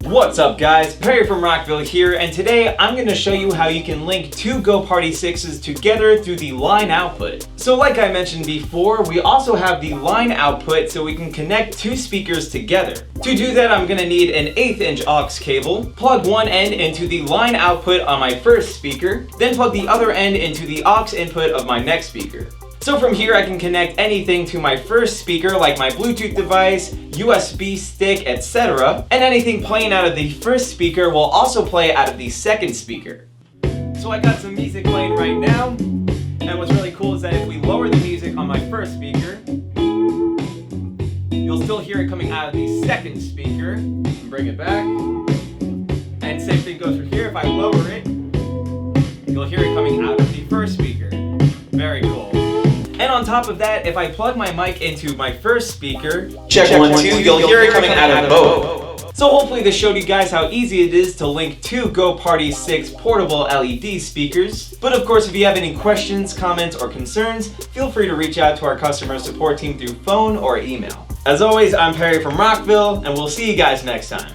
What's up guys, Perry from Rockville here, and today I'm going to show you how you can link two Go Party 6s together through the line output. So like I mentioned before, we also have the line output so we can connect two speakers together. To do that, I'm going to need an 1/8 inch aux cable, plug one end into the line output on my first speaker, then plug the other end into the aux input of my next speaker. So from here I can connect anything to my first speaker like my Bluetooth device, USB stick, etc. And anything playing out of the first speaker will also play out of the second speaker. So I got some music playing right now, and what's really cool is that if we lower the music on my first speaker, you'll still hear it coming out of the second speaker. Bring it back. And same thing goes for here. If I lower it, you'll hear it coming out of the first speaker. Very cool. And on top of that, if I plug my mic into my first speaker, check 1, 2, you'll hear it coming out of both. So hopefully this showed you guys how easy it is to link two Go Party 6 portable LED speakers. But of course, if you have any questions, comments, or concerns, feel free to reach out to our customer support team through phone or email. As always, I'm Perry from Rockville, and we'll see you guys next time.